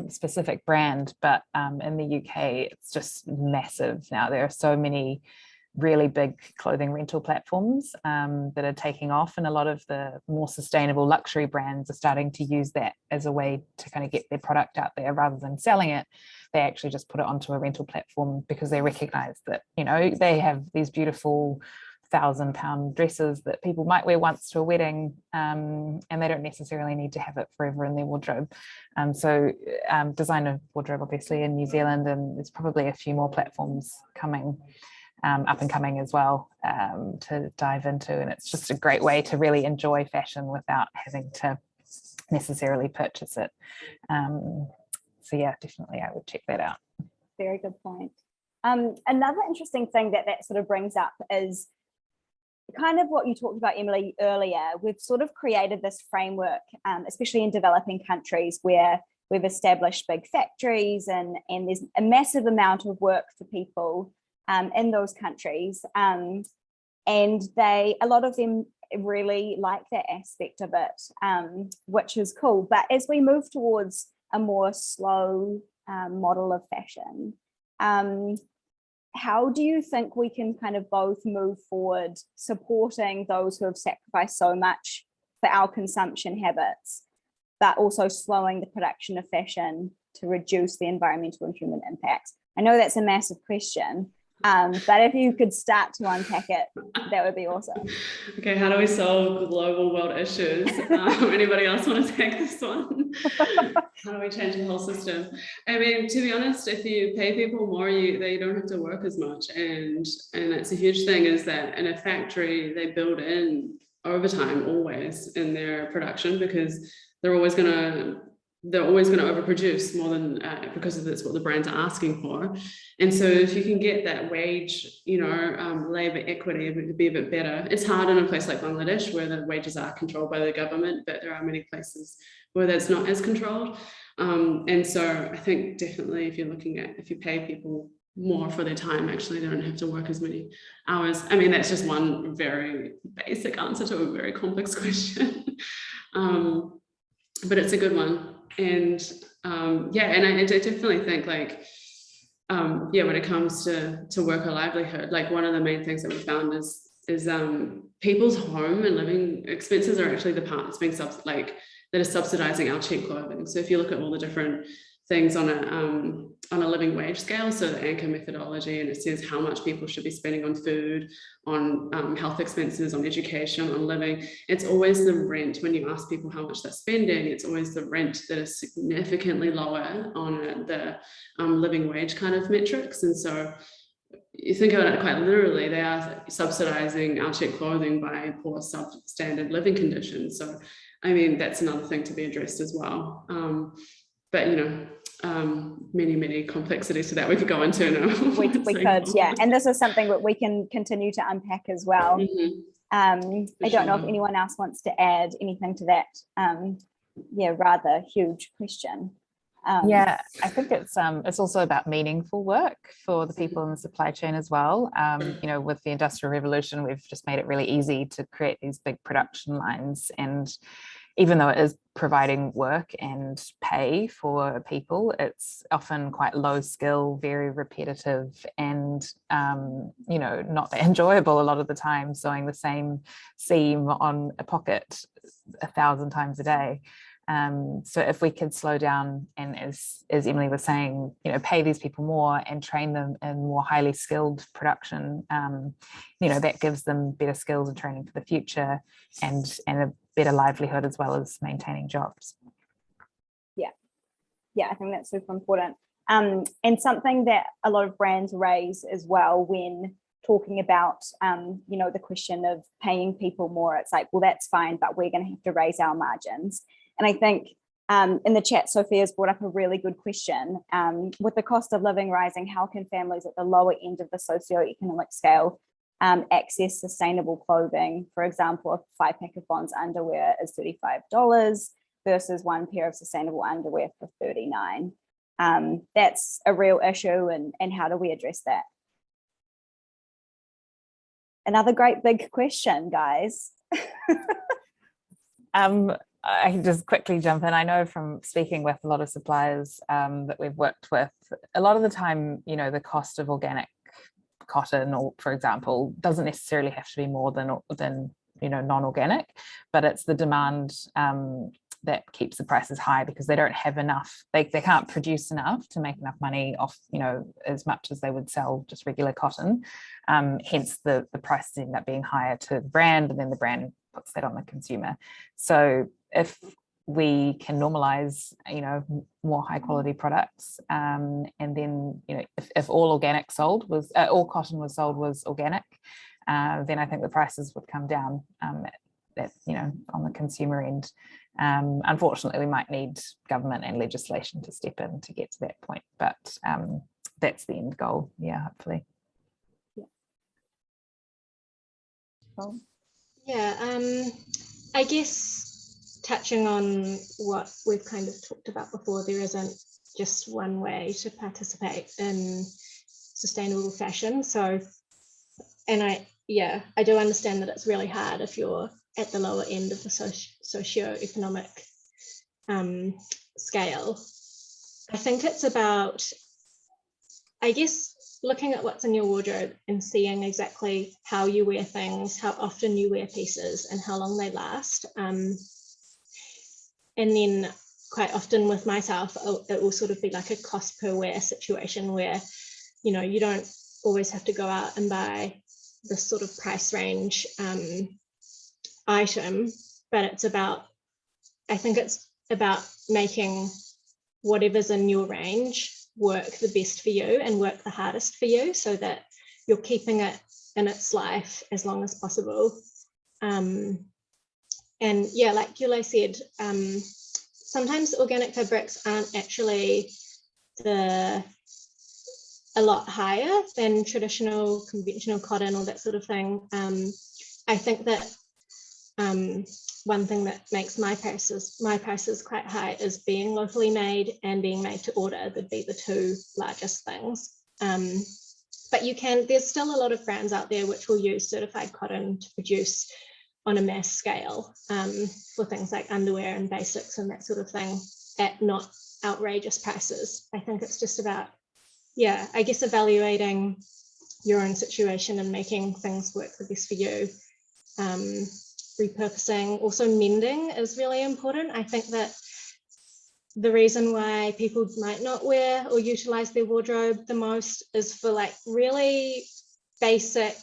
specific brand, but in the UK it's just massive now. There are so many really big clothing rental platforms that are taking off, and a lot of the more sustainable luxury brands are starting to use that as a way to kind of get their product out there. Rather than selling it, they actually just put it onto a rental platform, because they recognize that they have these beautiful £1,000 dresses that people might wear once to a wedding, and they don't necessarily need to have it forever in their wardrobe. So designer wardrobe obviously in New Zealand, and there's probably a few more platforms coming up and coming as well to dive into, and it's just a great way to really enjoy fashion without having to necessarily purchase it. So yeah, definitely I would check that out. Very good point. Another interesting thing that sort of brings up is kind of what you talked about, Emily, earlier. We've sort of created this framework, especially in developing countries, where we've established big factories and there's a massive amount of work for people in those countries, and a lot of them really like that aspect of it, which is cool. But as we move towards a more slow model of fashion, how do you think we can kind of both move forward supporting those who have sacrificed so much for our consumption habits, but also slowing the production of fashion to reduce the environmental and human impacts? I know that's a massive question, but if you could start to unpack it, that would be awesome. Okay, how do we solve global world issues? Anybody else want to take this one? How do we change the whole system? I mean, to be honest, if you pay people more, they don't have to work as much, and that's a huge thing. Is that in a factory they build in overtime always in their production, because they're always going to overproduce more than because that's what the brands are asking for. And so if you can get that wage, labor equity to be a bit better. It's hard in a place like Bangladesh where the wages are controlled by the government, but there are many places where that's not as controlled. And so I think definitely if you pay people more for their time. Actually, they don't have to work as many hours. I mean, that's just one very basic answer to a very complex question. But it's a good one. And yeah, and I definitely think like, yeah, when it comes to work or livelihood, like one of the main things that we found is people's home and living expenses are actually the part that's being that is subsidizing our cheap clothing. So if you look at all the different things on a living wage scale, so the anchor methodology, and it says how much people should be spending on food, on health expenses, on education, on living. It's always the rent. When you ask people how much they're spending, it's always the rent that is significantly lower on the living wage kind of metrics. And so you think about it quite literally, they are subsidizing our cheap clothing by poor substandard living conditions. So I mean, that's another thing to be addressed as well. But you know, many complexities to that we could go into now. We could, yeah. And this is something that we can continue to unpack as well. I don't know if anyone else wants to add anything to that. Yeah, rather huge question. Yeah, I think it's also about meaningful work for the people in the supply chain as well. You know, with the Industrial Revolution, we've just made it really easy to create these big production lines, and even though it is providing work and pay for people, it's often quite low skill, very repetitive, and you know, not that enjoyable a lot of the time, sewing the same seam on a pocket 1,000 times a day. So if we could slow down and, as Emily was saying, you know, pay these people more and train them in more highly skilled production, you know, that gives them better skills and training for the future, and a better livelihood as well as maintaining jobs. Yeah, I think that's super important. And something that a lot of brands raise as well when talking about, you know, the question of paying people more. It's like, well, that's fine, but we're going to have to raise our margins. And I think in the chat, Sophia's brought up a really good question. With the cost of living rising, how can families at the lower end of the socioeconomic scale access sustainable clothing? For example, a 5-pack of Bonds underwear is $35 versus one pair of sustainable underwear for $39. That's a real issue, and how do we address that? Another great big question, guys. I can just quickly jump in. I know from speaking with a lot of suppliers that we've worked with, a lot of the time, you know, the cost of organic cotton, or for example, doesn't necessarily have to be more than you know, non-organic, but it's the demand that keeps the prices high, because they don't have enough, they can't produce enough to make enough money off, you know, as much as they would sell just regular cotton. Hence the prices end up being higher to the brand, and then the brand puts that on the consumer. So if we can normalize, you know, more high quality products, and then, you know, if all organic sold was all cotton was sold was organic, then I think the prices would come down, that, you know, on the consumer end. Unfortunately, we might need government and legislation to step in to get to that point, but that's the end goal. Yeah, hopefully. Yeah. Cool. Yeah, I guess touching on what we've kind of talked about before, there isn't just one way to participate in sustainable fashion. So, and I do understand that it's really hard if you're at the lower end of the socio-economic scale. I think it's about, I guess, looking at what's in your wardrobe and seeing exactly how you wear things, how often you wear pieces, and how long they last. And then quite often with myself, it will sort of be like a cost per wear situation where, you know, you don't always have to go out and buy this sort of price range item, but it's about, I think it's about making whatever's in your range work the best for you and work the hardest for you, so that you're keeping it in its life as long as possible. And yeah, like Yule said, sometimes organic fabrics aren't actually a lot higher than traditional conventional cotton or that sort of thing. I think that one thing that makes my prices quite high is being locally made and being made to order. Would be the two largest things. But there's still a lot of brands out there which will use certified cotton to produce on a mass scale for things like underwear and basics and that sort of thing at not outrageous prices. I think it's just about, I guess, evaluating your own situation and making things work the best for you. Repurposing, also mending is really important. I think that the reason why people might not wear or utilize their wardrobe the most is for like really basic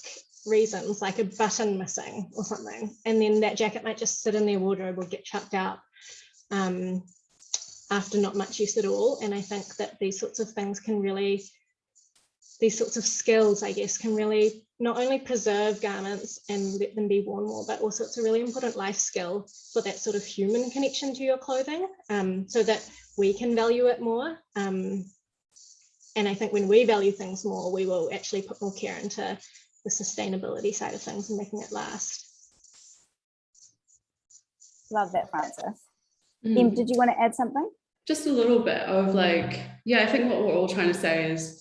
reasons, like a button missing or something, and then that jacket might just sit in their wardrobe or get chucked out after not much use at all. And I think that these sorts of skills, I guess, can really not only preserve garments and let them be worn more, but also it's a really important life skill for that sort of human connection to your clothing, so that we can value it more. And I think when we value things more, we will actually put more care into the sustainability side of things and making it last. Love that, Frances. Em, did you want to add something? Just a little bit of like, I think what we're all trying to say is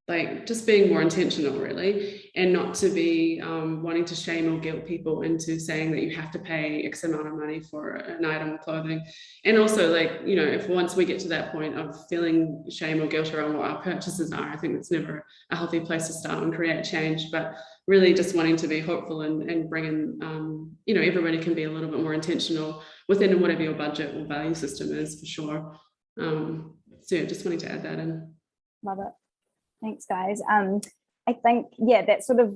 like just being more intentional, really, and not to be wanting to shame or guilt people into saying that you have to pay X amount of money for an item of clothing. And also, like, you know, if once we get to that point of feeling shame or guilt around what our purchases are, I think it's never a healthy place to start and create change. But really just wanting to be hopeful and bring in, you know, everybody can be a little bit more intentional within whatever your budget or value system is, for sure. So yeah, just wanting to add that in. Love it. Thanks, guys. I think, that sort of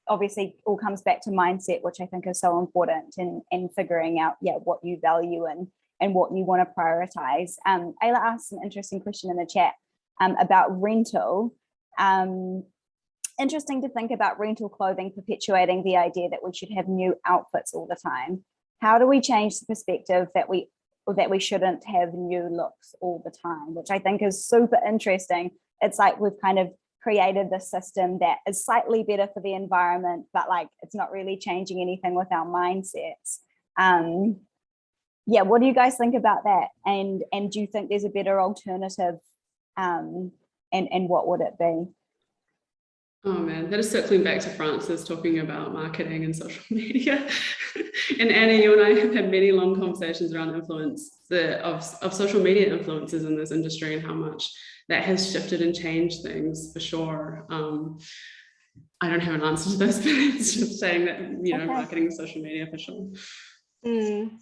obviously all comes back to mindset, which I think is so important in figuring out, what you value and what you want to prioritize. Ayla asked an interesting question in the chat about rental. Interesting to think about rental clothing perpetuating the idea that we should have new outfits all the time. How do we change the perspective that we shouldn't have new looks all the time, which I think is super interesting. It's like we've kind of created this system that is slightly better for the environment, but like it's not really changing anything with our mindsets. What do you guys think about that? And do you think there's a better alternative? And what would it be? Oh man, that is circling back to Frances talking about marketing and social media. And Annie, you and I have had many long conversations around influence of social media influences in this industry and how much that has shifted and changed things, for sure. I don't have an answer to this, but it's just saying that, you know, marketing and social media, for sure.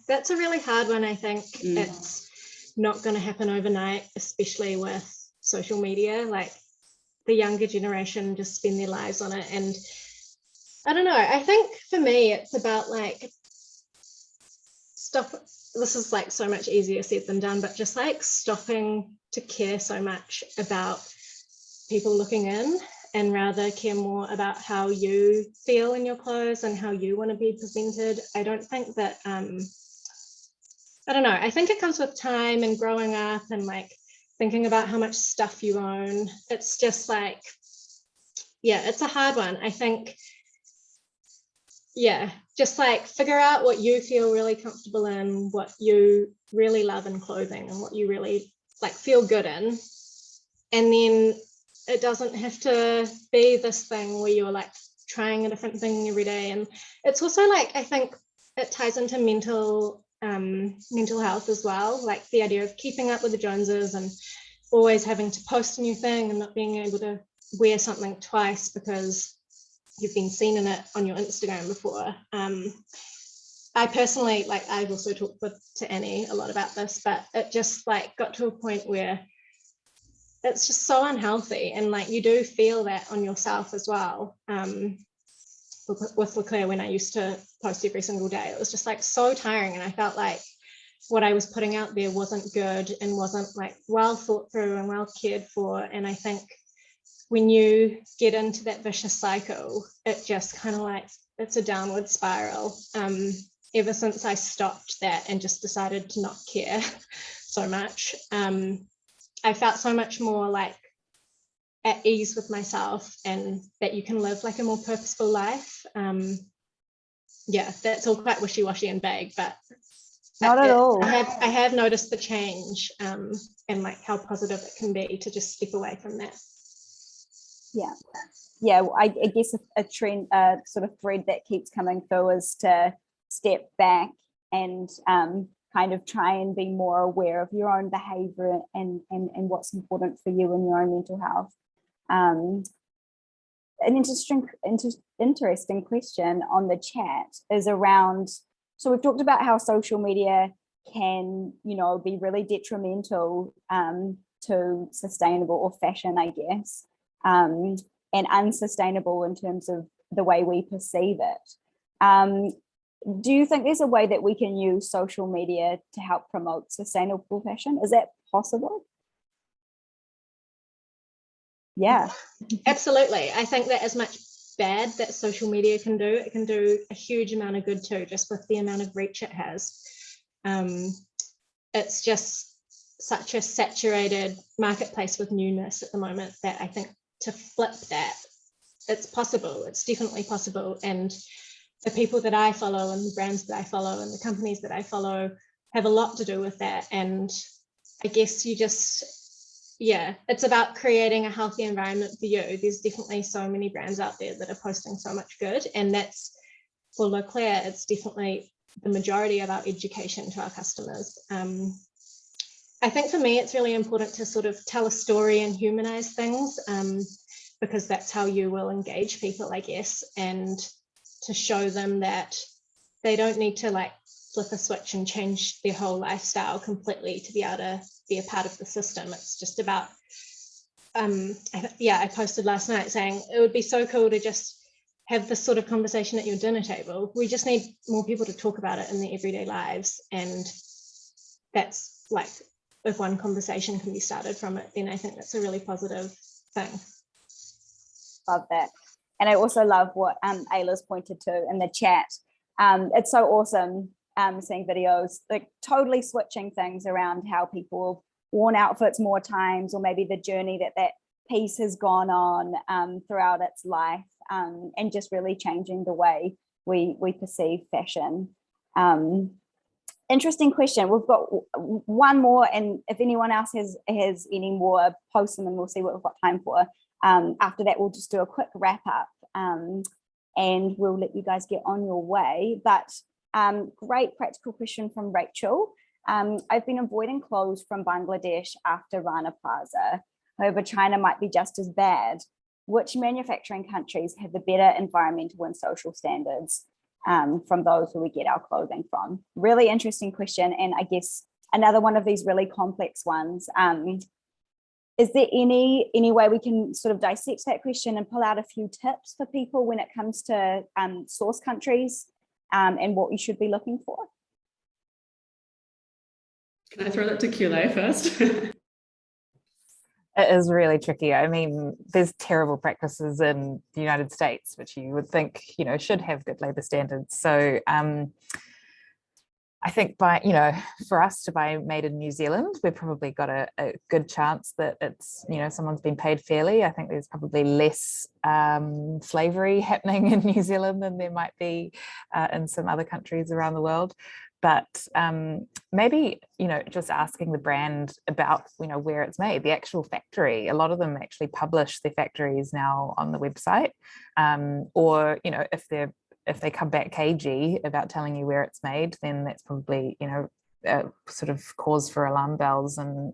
That's a really hard one. I think it's not going to happen overnight, especially with social media. Like, the younger generation just spend their lives on it. And I don't know, I think for me, it's about like this is like so much easier said than done, but just like stopping to care so much about people looking in and rather care more about how you feel in your clothes and how you want to be presented. I don't think that, I don't know, I think it comes with time and growing up and like thinking about how much stuff you own. It's just like, it's a hard one. I think, just like figure out what you feel really comfortable in, what you really love in clothing and what you really like feel good in. And then it doesn't have to be this thing where you're like trying a different thing every day. And it's also like, I think it ties into mental health as well, like the idea of keeping up with the Joneses and always having to post a new thing and not being able to wear something twice because you've been seen in it on your Instagram before. I personally, like, I've also talked to Annie a lot about this, but it just like got to a point where it's just so unhealthy, and like you do feel that on yourself as well. With Leclerc, when I used to post every single day, it was just like so tiring, and I felt like what I was putting out there wasn't good and wasn't like well thought through and well cared for. And I think when you get into that vicious cycle, it just kind of like, it's a downward spiral. Ever since I stopped that and just decided to not care so much, I felt so much more like at ease with myself and that you can live like a more purposeful life. That's all quite wishy-washy and vague, but not at all. I have noticed the change and like how positive it can be to just step away from that. Yeah, I guess a trend, sort of thread that keeps coming through is to step back and kind of try and be more aware of your own behavior and what's important for you in your own mental health. An interesting question on the chat is around, so we've talked about how social media can, you know, be really detrimental to sustainable or fashion, I guess, and unsustainable in terms of the way we perceive it. Do you think there's a way that we can use social media to help promote sustainable fashion? Is that possible? Yeah. Absolutely. I think that as much bad that social media can do, it can do a huge amount of good too, just with the amount of reach it has. It's just such a saturated marketplace with newness at the moment that I think to flip that, it's possible. It's definitely possible. And the people that I follow and the brands that I follow and the companies that I follow have a lot to do with that. And I guess you just, yeah, it's about creating a healthy environment for you. There's definitely so many brands out there that are posting so much good. And that's, for Leclerc, it's definitely the majority of our education to our customers. I think for me, it's really important to sort of tell a story and humanize things, because that's how you will engage people, I guess, and to show them that they don't need to like flip a switch and change their whole lifestyle completely to be able to be a part of the system. It's just about, I posted last night saying it would be so cool to just have this sort of conversation at your dinner table. We just need more people to talk about it in their everyday lives. And that's like, if one conversation can be started from it, then I think that's a really positive thing. Love that. And I also love what Ayla's pointed to in the chat. It's so awesome seeing videos, like totally switching things around how people have worn outfits more times, or maybe the journey that piece has gone on throughout its life, and just really changing the way we perceive fashion. Interesting question. We've got one more, and if anyone else has any more, post them and we'll see what we've got time for. After that, we'll just do a quick wrap up, and we'll let you guys get on your way. But great practical question from Rachel. I've been avoiding clothes from Bangladesh after Rana Plaza. However, China might be just as bad. Which manufacturing countries have the better environmental and social standards from those who we get our clothing from? Really interesting question. And I guess another one of these really complex ones. Is there any way we can sort of dissect that question and pull out a few tips for people when it comes to source countries and what you should be looking for? Can I throw that to QLA first? It is really tricky. I mean, there's terrible practices in the United States, which you would think, you know, should have good labour standards. So I think for us to buy made in New Zealand, we've probably got a good chance that it's, you know, someone's been paid fairly. I think there's probably less slavery happening in New Zealand than there might be in some other countries around the world. But maybe, you know, just asking the brand about, you know, where it's made, the actual factory. A lot of them actually publish their factories now on the website, or, you know, if they come back cagey about telling you where it's made, then that's probably, you know, sort of cause for alarm bells, and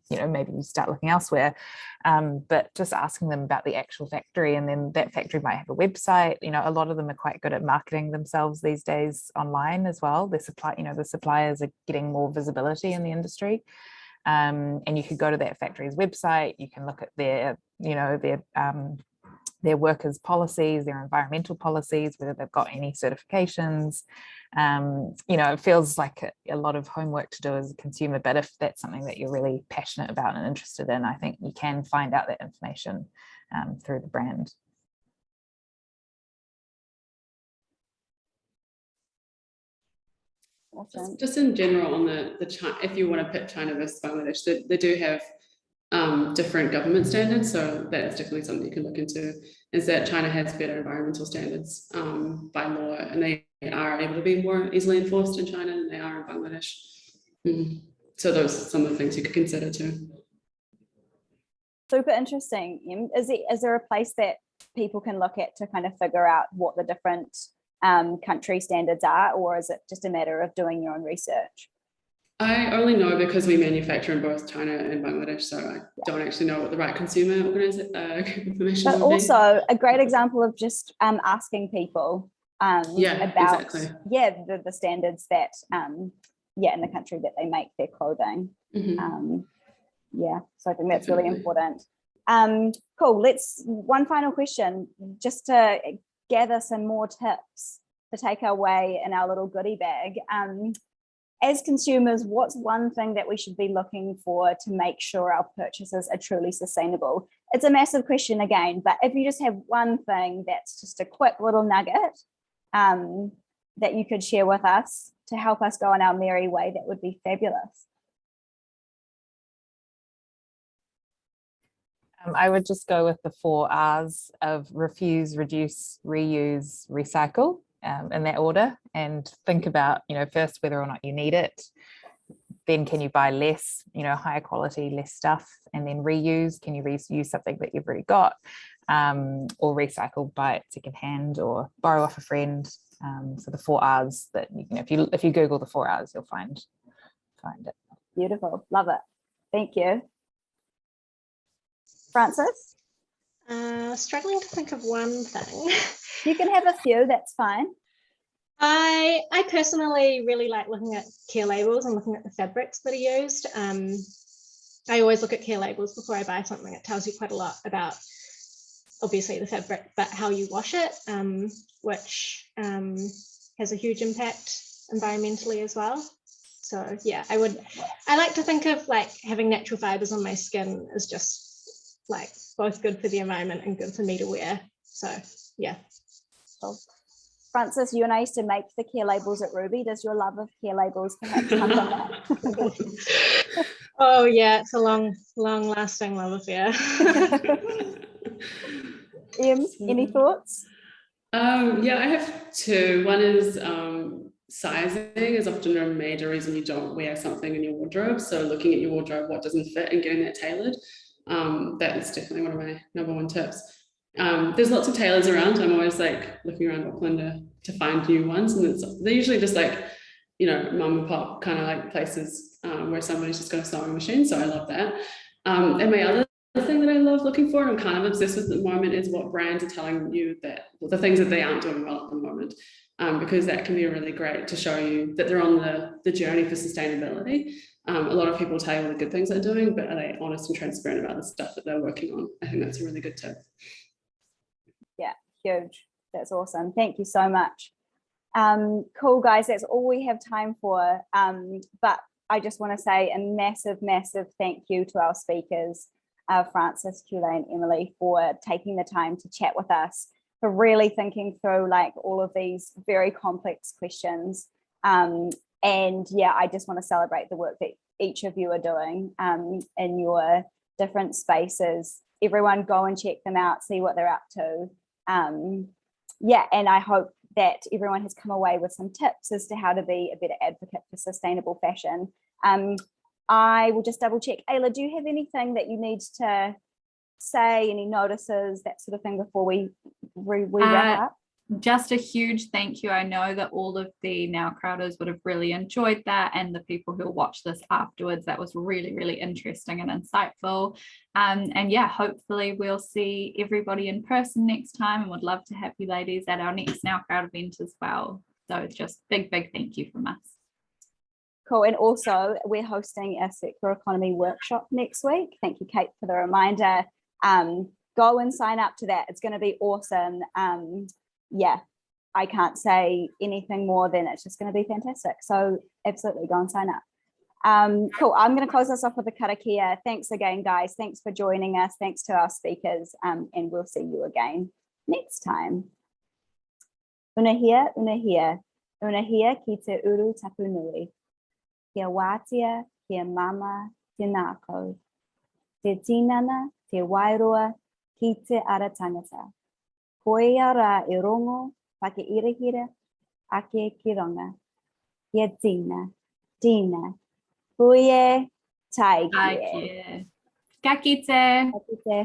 you know, maybe you start looking elsewhere. But just asking them about the actual factory, and then that factory might have a website. You know, a lot of them are quite good at marketing themselves these days online as well. The suppliers are getting more visibility in the industry, and you could go to that factory's website. You can look at their, you know, their workers' policies, their environmental policies, whether they've got any certifications. You know, it feels like a lot of homework to do as a consumer, but if that's something that you're really passionate about and interested in, I think you can find out that information through the brand. Awesome. Just in general on the China, if you want to put China versus Bangladesh, they do have different government standards, so that's definitely something you can look into, is that China has better environmental standards by law, and they are able to be more easily enforced in China than they are in Bangladesh. So those are some of the things you could consider too. Super interesting. Is there a place that people can look at to kind of figure out what the different country standards are, or is it just a matter of doing your own research? I only know because we manufacture in both China and Bangladesh, so I don't actually know what the right consumer information But would also a great example of just asking people about exactly. the standards that in the country that they make their clothing. So I think that's really important. Cool. One final question, just to gather some more tips to take away in our little goodie bag. As consumers, what's one thing that we should be looking for to make sure our purchases are truly sustainable? It's a massive question again, but if you just have one thing that's just a quick little nugget that you could share with us to help us go on our merry way, that would be fabulous. I would just go with the 4 R's of refuse, reduce, reuse, recycle. In that order, and think about, first whether or not you need it, then can you buy less, higher quality, less stuff, and then reuse, can you reuse something that you've already got, or recycle, buy it secondhand or borrow off a friend. So the 4 R's that, if you Google the 4 R's, you'll find it. Beautiful, love it. Thank you. Frances? Struggling to think of one thing. You can have a few, that's fine. I personally really like looking at care labels and looking at the fabrics that are used. I always look at care labels before I buy something. It tells you quite a lot about, obviously, the fabric, but how you wash it, which has a huge impact environmentally as well. So yeah, I like to think of like having natural fibers on my skin as just like both good for the environment and good for me to wear. So yeah. Cool. Frances, you and I used to make the care labels at Ruby. Does your love of care labels perhaps come from that? Oh yeah, it's a long-lasting love affair. Any thoughts? I have 2. One is sizing is often a major reason you don't wear something in your wardrobe. So looking at your wardrobe, what doesn't fit, and getting that tailored. That is definitely one of my number 1 tips. There's lots of tailors around. I'm always like looking around Auckland to find new ones, and they're usually just like, mum and pop kind of like places where somebody's just got a sewing machine. So I love that. And my other thing that I love looking for, and I'm kind of obsessed with at the moment, is what brands are telling you that the things that they aren't doing well at the moment, because that can be really great to show you that they're on the journey for sustainability. A lot of people tell you what the good things they're doing, but are they honest and transparent about the stuff that they're working on? I think that's a really good tip. Yeah, huge. That's awesome. Thank you so much. Cool, guys. That's all we have time for. But I just want to say a massive, massive thank you to our speakers, Frances, Kule, and Emily, for taking the time to chat with us, for really thinking through like all of these very complex questions. And yeah, I just want to celebrate the work that each of you are doing in your different spaces. Everyone go and check them out, see what they're up to. And I hope that everyone has come away with some tips as to how to be a better advocate for sustainable fashion. I will just double check. Ayla, do you have anything that you need to say, any notices, that sort of thing before we wrap up? Just a huge thank you. I know that all of the Now Crowders would have really enjoyed that, and the people who'll watch this afterwards, that was really, really interesting and insightful. And yeah, hopefully we'll see everybody in person next time, and would love to have you ladies at our next Now Crowd event as well. So just big thank you from us. Cool. And also we're hosting a circular economy workshop next week. Thank you, Kate, for the reminder. Go and sign up to that. It's going to be awesome. Yeah, I can't say anything more than it's just going to be fantastic. So absolutely go and sign up. Cool. I'm going to close this off with a karakia. Thanks again, guys. Thanks for joining us. Thanks to our speakers. And we'll see you again next time. Unahia, unahia. Unahia ki te uru tapu nui. Kia wātia, kia mama, te nāko. Te tinana, te wairoa, ki te ara tangata. Koia rā I rongo, pake irihira, ake ki ronga. Kia tina, tina. Puie, tai kia. Kia kite. Kia kite.